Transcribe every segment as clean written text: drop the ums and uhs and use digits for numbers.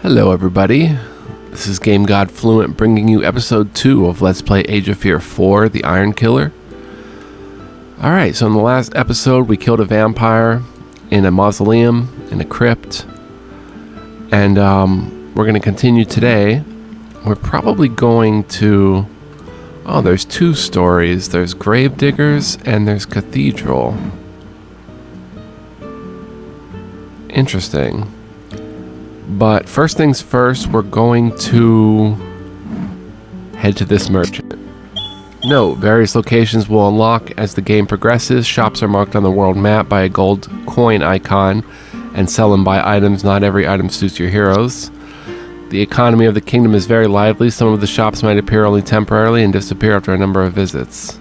Hello everybody, this is Game God Fluent bringing you episode 2 of Let's Play Age of Fear 4, The Iron Killer. Alright, so in the last episode we killed a vampire in a mausoleum, in a crypt, and we're going to continue today. We're probably going to... Oh, there's two stories. There's Gravediggers and there's Cathedral. Interesting. But first things first, we're going to head to this merchant. Note, various locations will unlock as the game progresses. Shops are marked on the world map by a gold coin icon, and sell and buy items. Not every item suits your heroes. The economy of the kingdom is very lively. Some of the shops might appear only temporarily and disappear after a number of visits.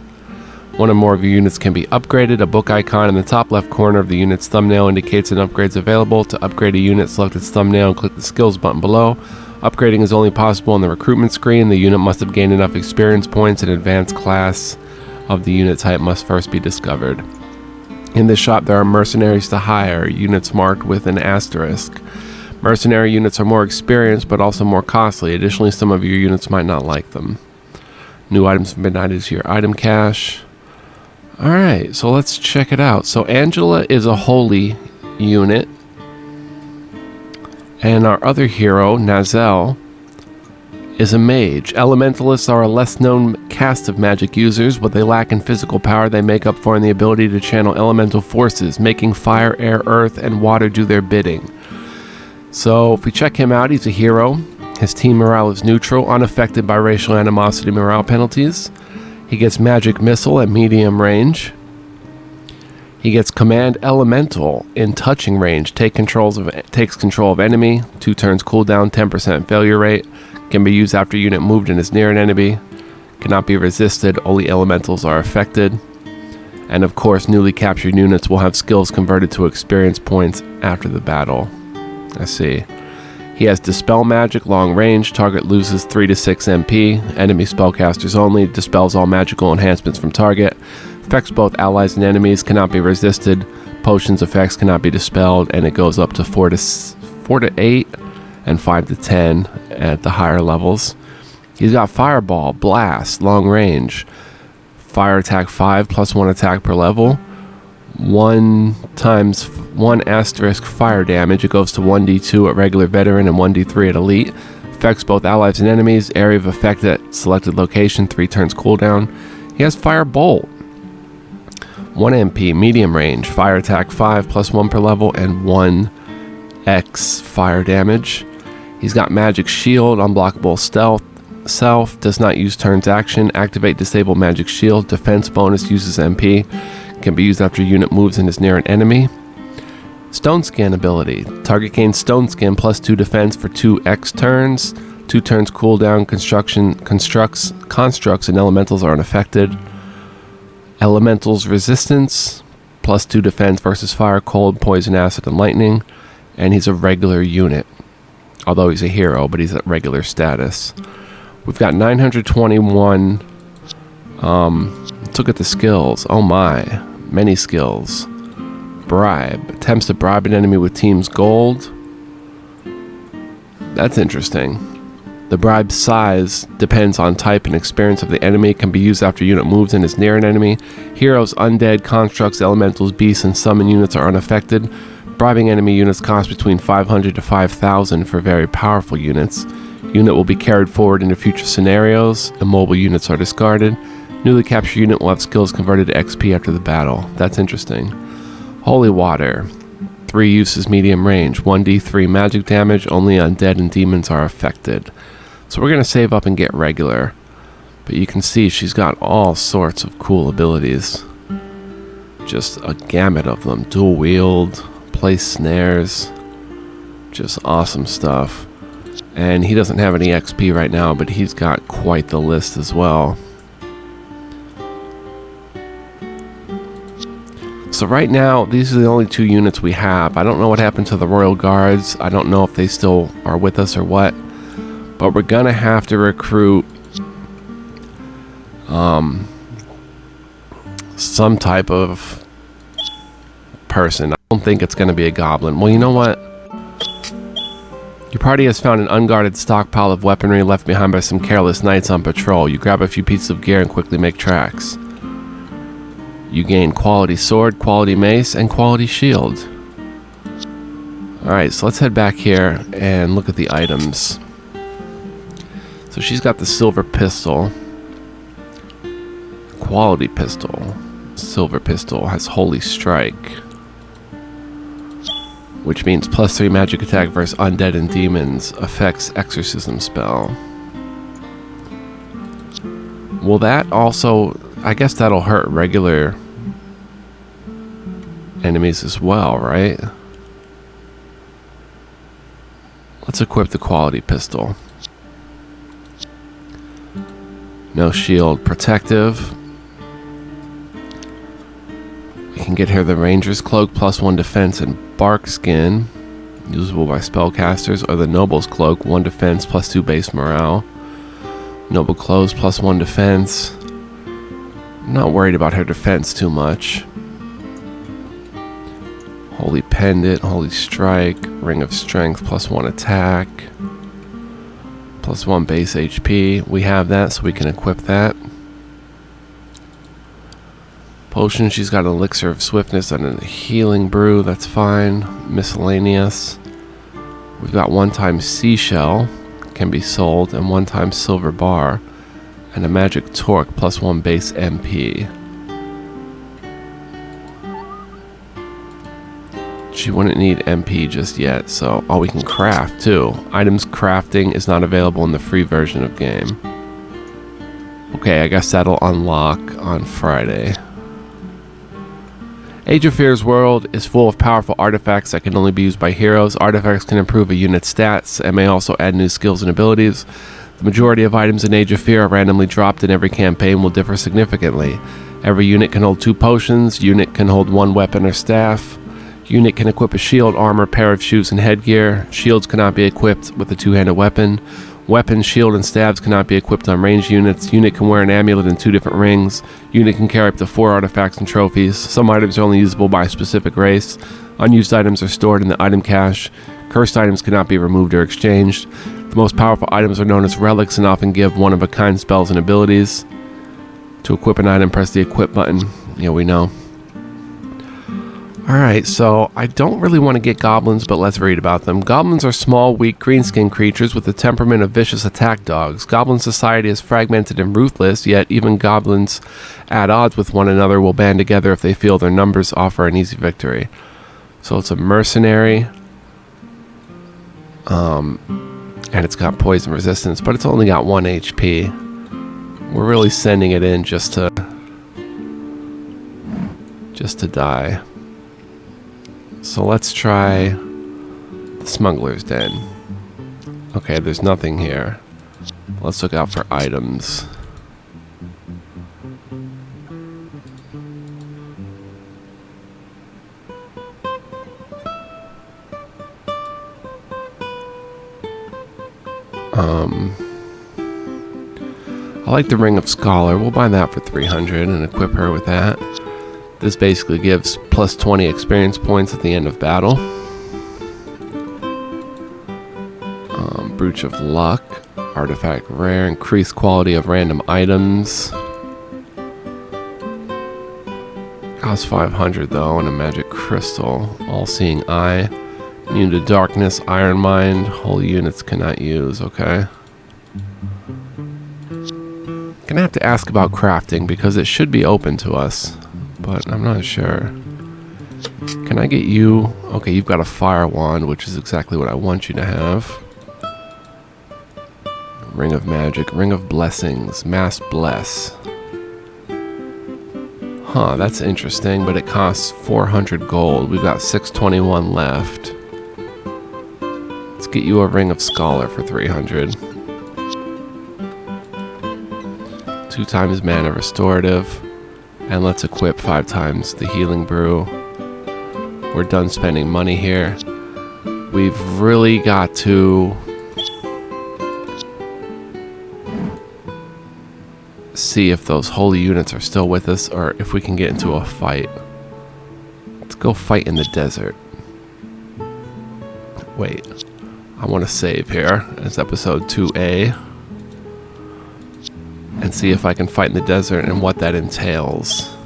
One or more of your units can be upgraded. A book icon in the top left corner of the unit's thumbnail indicates an upgrade is available. To upgrade a unit, select its thumbnail and click the skills button below. Upgrading is only possible on the recruitment screen. The unit must have gained enough experience points. An advanced class of the unit type must first be discovered. In this shop there are mercenaries to hire, units marked with an asterisk. Mercenary units are more experienced but also more costly. Additionally, some of your units might not like them. New items have been added to your item cache. Alright, so let's check it out. So Angela is a holy unit. And our other hero, Nazel, is a mage. Elementalists are a less known cast of magic users. What they lack in physical power, they make up for in the ability to channel elemental forces, making fire, air, earth, and water do their bidding. So if we check him out, he's a hero. His team morale is neutral, unaffected by racial animosity morale penalties. He gets magic missile at medium range. He gets command elemental in touching range. Takes control of enemy. 2 turns cooldown, 10% failure rate. Can be used after unit moved and is near an enemy. Cannot be resisted. Only elementals are affected. And of course, newly captured units will have skills converted to experience points after the battle. I see. He has Dispel Magic, long range. Target loses 3 to 6 MP. Enemy spellcasters only. Dispels all magical enhancements from target. Affects both allies and enemies. Cannot be resisted. Potions effects cannot be dispelled. And it goes up to 4 to 8 and 5 to 10 at the higher levels. He's got Fireball, Blast, long range. Fire attack 5 plus 1 attack per level. 1 times 1 asterisk fire damage. It goes to 1d2 at regular veteran and 1d3 at elite. Affects both allies and enemies. Area of effect at selected location. 3 turns cooldown. He has Fire Bolt. 1 MP, medium range. Fire attack 5 plus 1 per level and 1x fire damage. He's got Magic Shield, unblockable stealth. Self, does not use turns action. Activate disable Magic Shield. Defense bonus, uses MP. Can be used after a unit moves and is near an enemy. Stone Skin ability. Target gains Stone Skin plus 2 defense for 2x turns. 2 turns cooldown. Constructs and elementals are unaffected. Elementals resistance plus 2 defense versus fire, cold, poison, acid, and lightning. And he's a regular unit. Although he's a hero, but he's at regular status. We've got 921. Let's look at the skills. Oh my. Many skills. Bribe. Attempts to bribe an enemy with team's gold. That's interesting. The bribe size depends on type and experience of the enemy. Can be used after unit moves and is near an enemy. Heroes, undead, constructs, elementals, beasts, and summon units are unaffected. Bribing enemy units cost between 500 to 5,000 for very powerful units. Unit will be carried forward into future scenarios. Immobile units are discarded. Newly captured unit will have skills converted to XP after the battle. That's interesting. Holy Water. 3 uses, medium range. 1d3 magic damage. Only undead and demons are affected. So we're going to save up and get regular. But you can see she's got all sorts of cool abilities. Just a gamut of them. Dual wield. Place snares. Just awesome stuff. And he doesn't have any XP right now, but he's got quite the list as well. So right now, these are the only 2 units we have. I don't know what happened to the Royal Guards. I don't know if they still are with us or what. But we're gonna have to recruit some type of person. I don't think it's gonna be a goblin. Well, you know what? Your party has found an unguarded stockpile of weaponry left behind by some careless knights on patrol. You grab a few pieces of gear and quickly make tracks. You gain quality sword, quality mace, and quality shield. Alright, so let's head back here and look at the items. So she's got the silver pistol. Quality pistol. Silver pistol has Holy Strike, which means +3 magic attack versus undead and demons. Affects exorcism spell. Will that also... I guess that'll hurt regular enemies as well, right? Let's equip the quality pistol. No shield. Protective. We can get her the Ranger's Cloak, +1 defense and bark skin, usable by spellcasters, or the Noble's Cloak, 1 defense, +2 base morale. Noble Clothes, +1 defense. I'm not worried about her defense too much. Holy Pendant, Holy Strike, Ring of Strength, +1 attack, +1 base HP. We have that, so we can equip that. Potion, she's got an Elixir of Swiftness and a Healing Brew, that's fine. Miscellaneous. We've got 1-time Seashell, can be sold, and 1-time Silver Bar, and a Magic Torque, +1 base MP. She wouldn't need MP just yet, so... Oh, we can craft, too. Items crafting is not available in the free version of game. Okay, I guess that'll unlock on Friday. Age of Fear's world is full of powerful artifacts that can only be used by heroes. Artifacts can improve a unit's stats and may also add new skills and abilities. The majority of items in Age of Fear are randomly dropped, and every campaign will differ significantly. Every unit can hold 2 potions. Unit can hold 1 weapon or staff. Unit can equip a shield, armor, pair of shoes, and headgear. Shields cannot be equipped with a 2-handed weapon. Weapons, shield, and stabs cannot be equipped on ranged units. Unit can wear an amulet in 2 different rings. Unit can carry up to 4 artifacts and trophies. Some items are only usable by a specific race. Unused items are stored in the item cache. Cursed items cannot be removed or exchanged. The most powerful items are known as relics and often give one-of-a-kind spells and abilities. To equip an item, press the equip button. Yeah, we know. Alright, so I don't really want to get goblins, but let's read about them. Goblins are small, weak, green-skinned creatures with the temperament of vicious attack dogs. Goblin society is fragmented and ruthless, yet even goblins at odds with one another will band together if they feel their numbers offer an easy victory. So it's a mercenary, and it's got poison resistance, but it's only got 1 HP. We're really sending it in just to die. So let's try the Smuggler's Den. Okay, there's nothing here. Let's look out for items. I like the Ring of Scholar. We'll buy that for 300 and equip her with that. This basically gives +20 experience points at the end of battle. Brooch of Luck, artifact rare, increased quality of random items. Costs 500 though, and a magic crystal. All-seeing eye, immune to darkness, iron mind. Holy units cannot use. Okay. Gonna have to ask about crafting because it should be open to us, but I'm not sure. Can I get you? Okay, you've got a fire wand, which is exactly what I want you to have. Ring of magic, ring of blessings, mass bless. Huh, that's interesting, but it costs 400 gold. We've got 621 left. Let's get you a ring of scholar for 300. 2 times mana restorative. And let's equip 5 times the healing brew. We're done spending money here. We've really got to see if those holy units are still with us or if we can get into a fight. Let's go fight in the desert. Wait. I want to save here as episode 2A and see if I can fight in the desert and what that entails.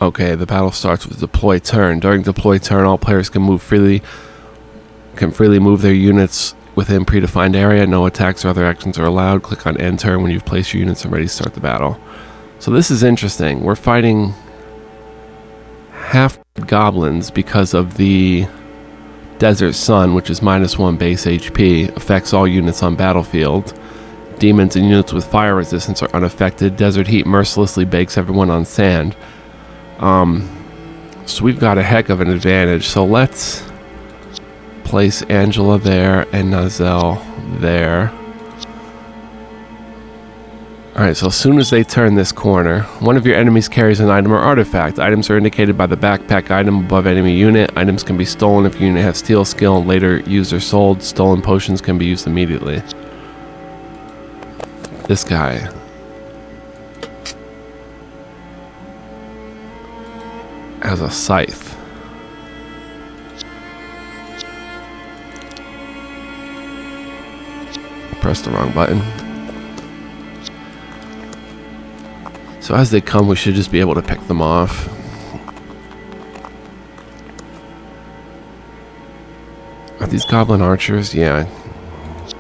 Okay, the battle starts with deploy turn. During deploy turn, all players can freely move their units within predefined area. No attacks or other actions are allowed. Click on end turn when you've placed your units and ready to start the battle. So this is interesting. We're fighting half goblins because of the Desert Sun, which is -1 base HP, affects all units on battlefield. Demons and units with fire resistance are unaffected. Desert Heat mercilessly bakes everyone on sand. So we've got a heck of an advantage. So let's place Angela there and Nazel there. Alright, so as soon as they turn this corner, one of your enemies carries an item or artifact. Items are indicated by the backpack item above enemy unit. Items can be stolen if your unit has steal skill and later used or sold. Stolen potions can be used immediately. This guy. Has a scythe. Press the wrong button. So as they come, we should just be able to pick them off. Are these goblin archers? Yeah.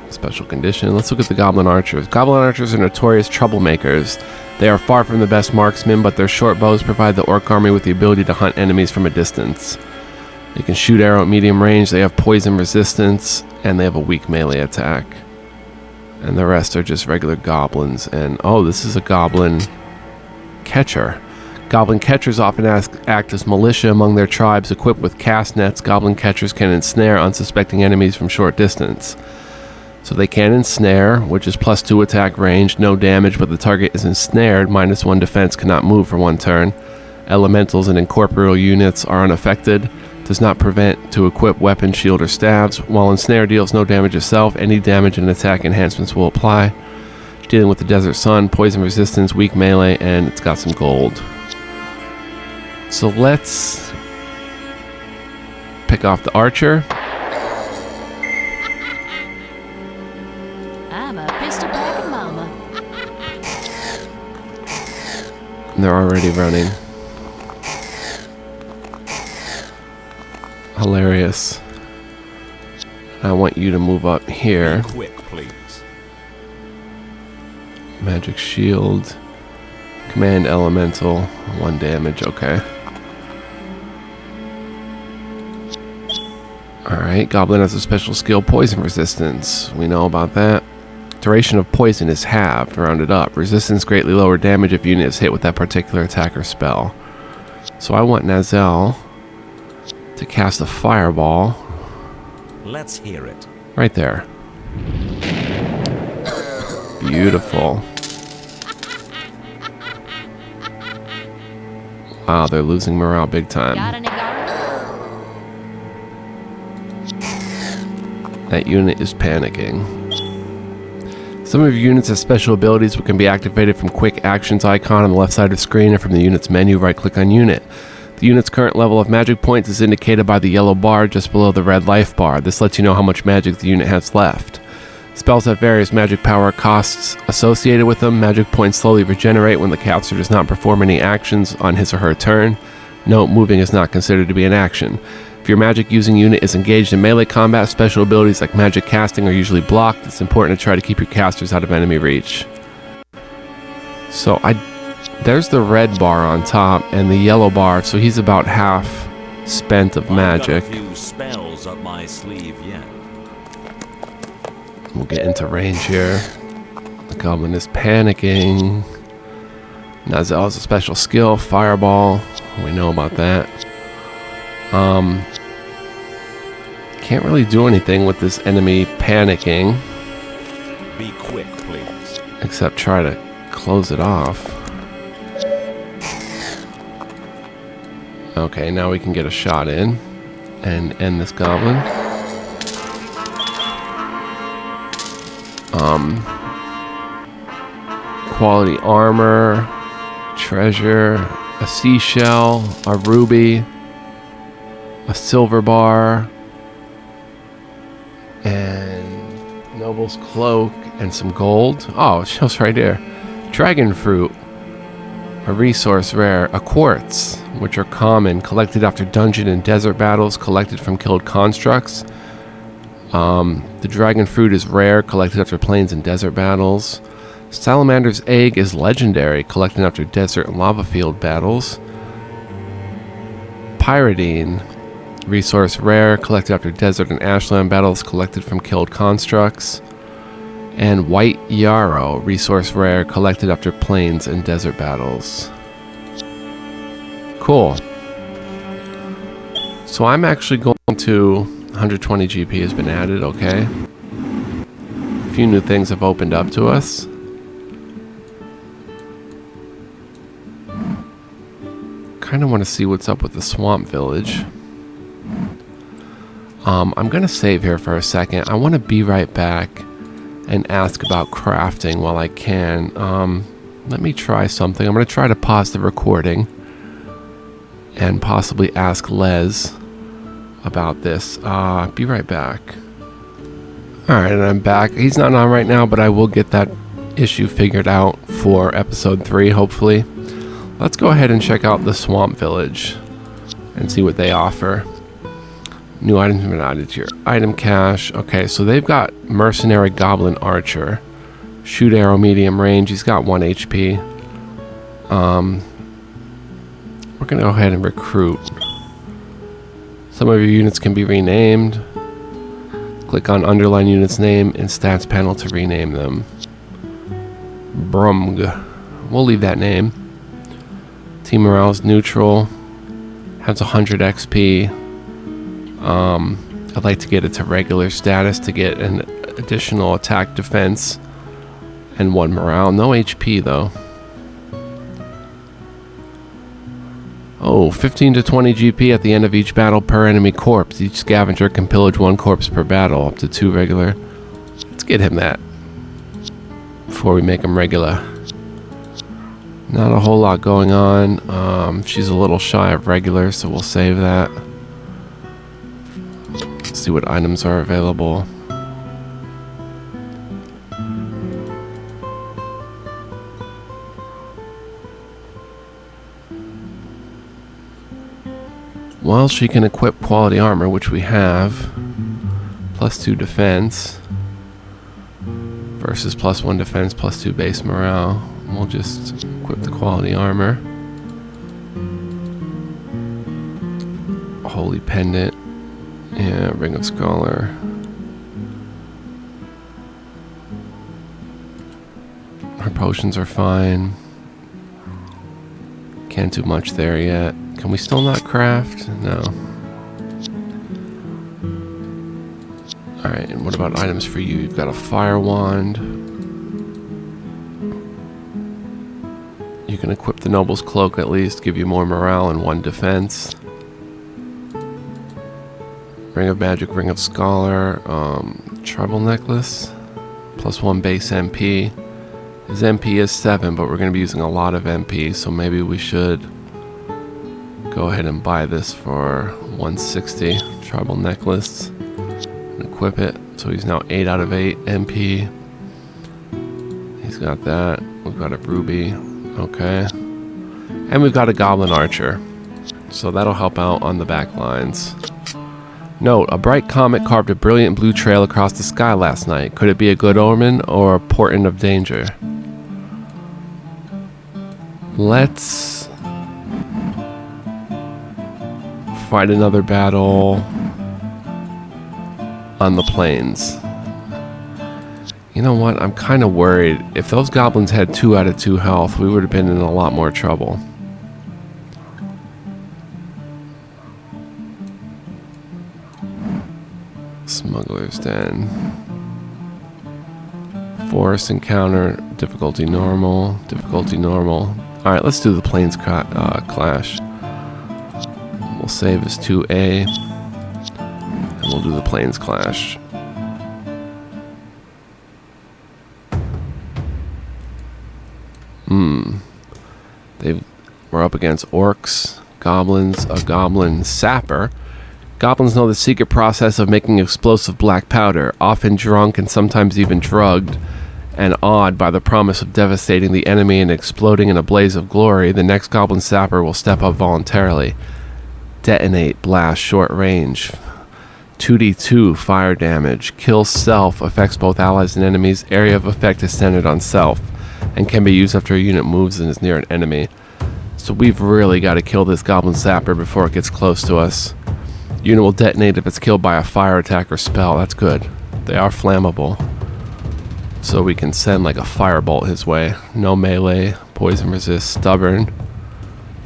Special condition. Let's look at the goblin archers. Goblin archers are notorious troublemakers. They are far from the best marksmen, but their short bows provide the orc army with the ability to hunt enemies from a distance. They can shoot arrow at medium range, they have poison resistance, and they have a weak melee attack. And the rest are just regular goblins. And oh, this is a goblin catcher. Goblin catchers often act as militia among their tribes. Equipped with cast nets, goblin catchers can ensnare unsuspecting enemies from short distance. So they can ensnare, which is +2 attack range, no damage, but the target is ensnared, -1 defense, cannot move for 1 turn. Elementals and incorporeal units are unaffected. Does not prevent to equip weapon, shield, or staves. While ensnare deals no damage itself, any damage and attack enhancements will apply. Dealing with the Desert Sun, poison resistance, weak melee, and it's got some gold. So let's pick off the archer. I'm a pistol packing mama. And they're already running. Hilarious. I want you to move up here. Be quick, please. Magic shield. Command elemental. 1 damage, okay. Alright, Goblin has a special skill, poison resistance. We know about that. Duration of poison is halved, rounded up. Resistance greatly lower damage if unit is hit with that particular attack or spell. So I want Nazel to cast a fireball. Let's hear it. Right there. Beautiful. Wow, they're losing morale big time. Got any guards? That unit is panicking. Some of your units have special abilities which can be activated from quick actions icon on the left side of the screen or from the unit's menu. Right click on unit. The unit's current level of magic points is indicated by the yellow bar just below the red life bar. This lets you know how much magic the unit has left. Spells have various magic power costs associated with them. Magic points slowly regenerate when the caster does not perform any actions on his or her turn. Note, moving is not considered to be an action. If your magic using unit is engaged in melee combat, special abilities like magic casting are usually blocked. It's important to try to keep your casters out of enemy reach. So there's the red bar on top and the yellow bar, so he's about half spent of magic. I've got a few spells up my sleeve yet. We'll get into range here. The goblin is panicking. Nazel has a special skill, fireball. We know about that. Can't really do anything with this enemy panicking. Be quick, please. Except try to close it off. Okay, now we can get a shot in and end this goblin. Quality armor, treasure, a seashell, a ruby, a silver bar, and Noble's cloak, and some gold. Oh, it shows right there. Dragon fruit, a resource rare, a quartz, which are common, collected after dungeon and desert battles, collected from killed constructs. The dragon fruit is rare, collected after plains and desert battles. Salamander's egg is legendary, collected after desert and lava field battles. Pyridine, resource rare, collected after desert and ashland battles, collected from killed constructs. And white yarrow, resource rare, collected after plains and desert battles. Cool. So I'm actually going to 120 GP has been added, okay. A few new things have opened up to us. Kind of want to see what's up with the swamp village. I'm going to save here for a second. I want to be right back and ask about crafting while I can. Let me try something. I'm going to try to pause the recording and possibly ask Les about this. Be right back. Alright, and I'm back. He's not on right now, but I will get that issue figured out for episode 3, hopefully. Let's go ahead and check out the Swamp Village and see what they offer. New items have been added to your item cache. Okay, so they've got Mercenary Goblin Archer. Shoot arrow medium range. He's got 1 HP. We're going to go ahead and recruit. Some of your units can be renamed. Click on underline unit's name in stats panel to rename them. Brumg. We'll leave that name. Team morale is neutral. Has 100 XP. I'd like to get it to regular status to get an additional attack defense and 1 morale. No HP though. Oh, 15 to 20 GP at the end of each battle per enemy corpse. Each scavenger can pillage 1 corpse per battle, up to 2 regular. Let's get him that before we make him regular. Not a whole lot going on. She's a little shy of regular, so we'll save that. Let's see what items are available. Well, she can equip quality armor, which we have. +2 defense. Versus +1 defense, +2 base morale. We'll just equip the quality armor. Holy Pendant. Yeah, Ring of Scholar. Her potions are fine. Can't do much there yet. Can we still not craft? No. Alright, and what about items for you? You've got a fire wand. You can equip the Noble's Cloak at least, give you more morale and 1 defense. Ring of Magic, Ring of Scholar, Tribal Necklace, +1 base MP. His MP is 7, but we're going to be using a lot of MP, so maybe we should go ahead and buy this for 160. Tribal Necklace. And equip it. So he's now 8 out of 8 MP. He's got that. We've got a Ruby. Okay. And we've got a Goblin Archer. So that'll help out on the back lines. Note, a bright comet carved a brilliant blue trail across the sky last night. Could it be a good omen or a portent of danger? Let's fight another battle on the plains. You know what? I'm kind of worried. If those goblins had 2 out of 2 health, we would have been in a lot more trouble. Smuggler's Den. Forest encounter. Difficulty normal. Difficulty normal. Alright, let's do the plains clash. We'll save as 2A. And we'll do the plains clash. We're up against orcs, goblins, a goblin sapper. Goblins know the secret process of making explosive black powder, often drunk and sometimes even drugged, and awed by the promise of devastating the enemy and exploding in a blaze of glory. The next goblin sapper will step up voluntarily. Detonate, blast, short range. 2d2 fire damage. Kill self, affects both allies and enemies. Area of effect is centered on self, and can be used after a unit moves and is near an enemy. So we've really got to kill this goblin sapper before it gets close to us. Unit will detonate if it's killed by a fire attack or spell. That's good. They are flammable. So we can send like a firebolt his way. No melee, poison resist, stubborn.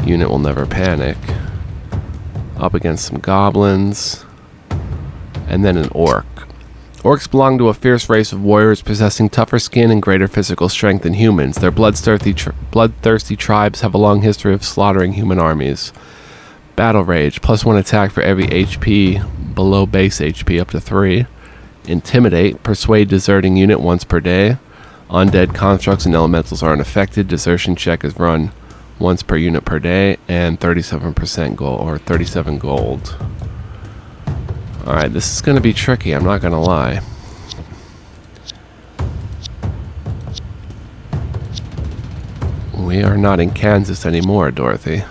Unit will never panic. Up against some goblins. And then an orc. Orcs belong to a fierce race of warriors possessing tougher skin and greater physical strength than humans. Their bloodthirsty tribes have a long history of slaughtering human armies. Battle Rage, +1 attack for every HP below base HP up to 3. Intimidate, persuade deserting unit once per day. Undead constructs and elementals are unaffected. Desertion check is run once per unit per day, and 37% gold, or 37 gold. Alright, this is going to be tricky, I'm not going to lie. We are not in Kansas anymore, Dorothy.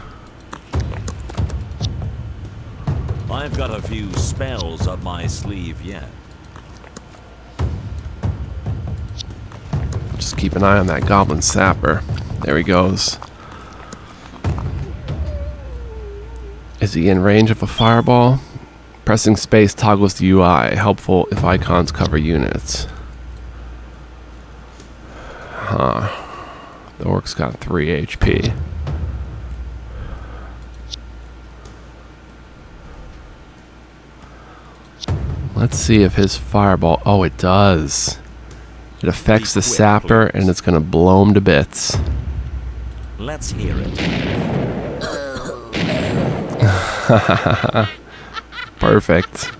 I've got a few spells up my sleeve yet. Just keep an eye on that goblin sapper. There he goes. Is he in range of a fireball? Pressing space toggles the UI. Helpful if icons cover units. Huh. The orc's got 3 HP. Let's see if his fireball... Oh, it does. It affects the sapper, and it's going to blow him to bits. Let's hear it. Perfect.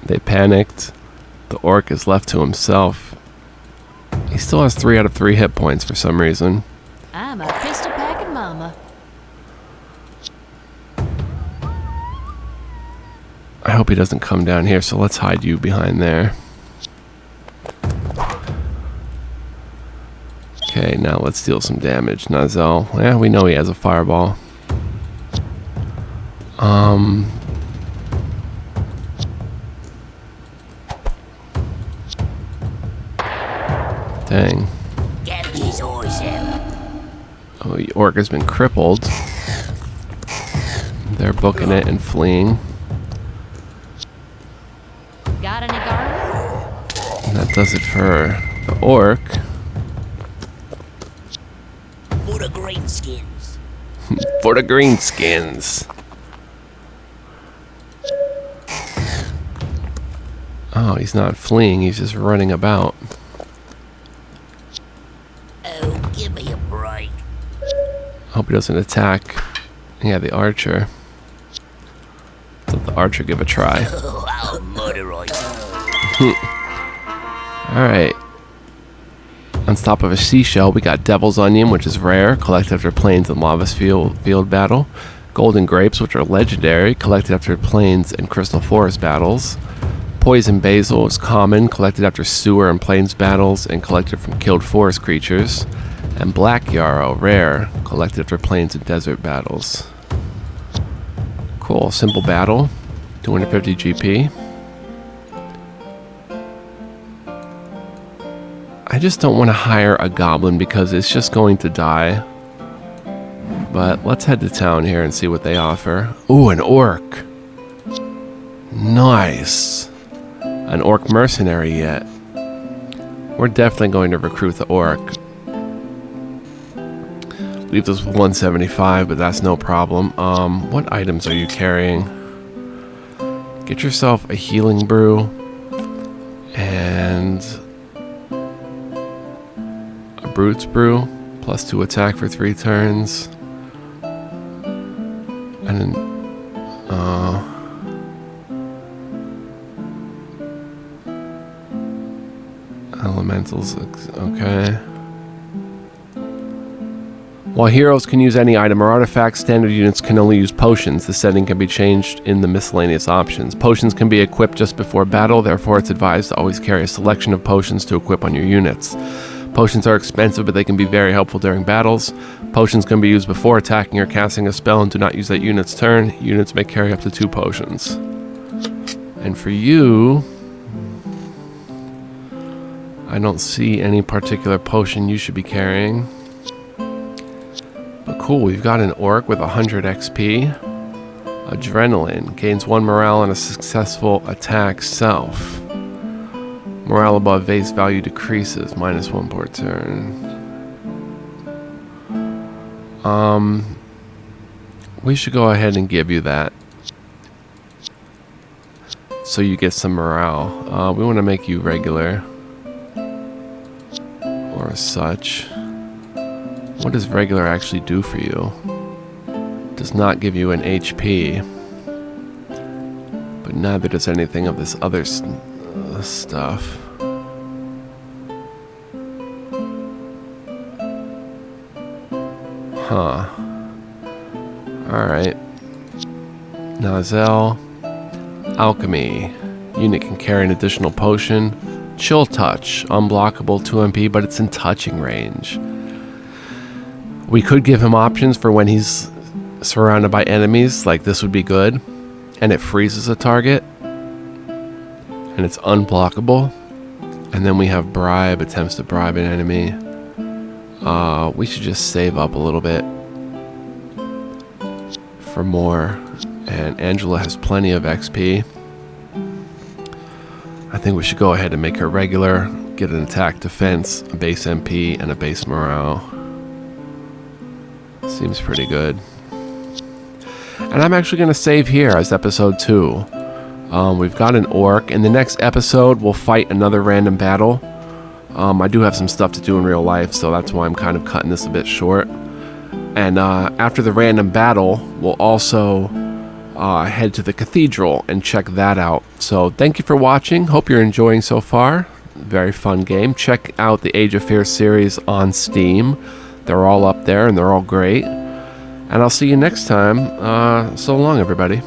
They panicked. The orc is left to himself. He still has 3 out of 3 hit points for some reason. I'm a pistol packing mama. I hope he doesn't come down here, so let's hide you behind there. Okay, now let's deal some damage. Nazel. Yeah, we know he has a fireball. Dang. Get his horse out. Oh, the orc has been crippled. They're booking it and fleeing. Got any garlic? And that does it for the orc. For the greenskins. For the greenskins. Oh, he's not fleeing, he's just running about. Oh, give me a break. Hope he doesn't attack. Yeah, the archer. Let the archer give a try. Oh, I'll murder you. Alright. On top of a seashell, we got Devil's Onion, which is rare, collected after Plains and Lava Field battle. Golden Grapes, which are legendary, collected after Plains and Crystal Forest battles. Poison Basil is common, collected after Sewer and Plains battles and collected from killed forest creatures. And Black Yarrow, rare, collected after Plains and Desert battles. Cool, simple battle. 250 GP. I just don't want to hire a goblin because it's just going to die. But let's head to town here and see what they offer. Ooh, an orc. Nice. An orc mercenary yet. We're definitely going to recruit the orc. Leave this with 175, but that's no problem. What items are you carrying? Get yourself a healing brew. And a brute's brew. +2 attack for 3 turns. And then, Elementals, okay. While heroes can use any item or artifact, standard units can only use potions. The setting can be changed in the miscellaneous options. Potions can be equipped just before battle, therefore it's advised to always carry a selection of potions to equip on your units. Potions are expensive, but they can be very helpful during battles. Potions can be used before attacking or casting a spell and do not use that unit's turn. Units may carry up to 2 potions. And for you, I don't see any particular potion you should be carrying. But cool, we've got an orc with 100 XP. Adrenaline gains 1 morale on a successful attack self. Morale above base value decreases, -1 per turn. We should go ahead and give you that, so you get some morale. We want to make you regular, or such. What does regular actually do for you? Does not give you an HP, but neither does anything of this other stuff. Huh. Alright. Nazel. Alchemy. Unit can carry an additional potion. Chill Touch. Unblockable 2 MP, but it's in touching range. We could give him options for when he's surrounded by enemies, like this would be good. And it freezes a target. And it's unblockable. And then we have Bribe, attempts to bribe an enemy. We should just save up a little bit for more. And Angela has plenty of XP. I think we should go ahead and make her regular, get an attack defense, a base MP, and a base morale. Seems pretty good. And I'm actually going to save here as episode 2. We've got an orc. In the next episode, we'll fight another random battle. I do have some stuff to do in real life, so that's why I'm kind of cutting this a bit short. And after the random battle, we'll also head to the cathedral and check that out. So thank you for watching. Hope you're enjoying so far. Very fun game. Check out the Age of Fear series on Steam. They're all up there and they're all great. And I'll see you next time. So long, everybody.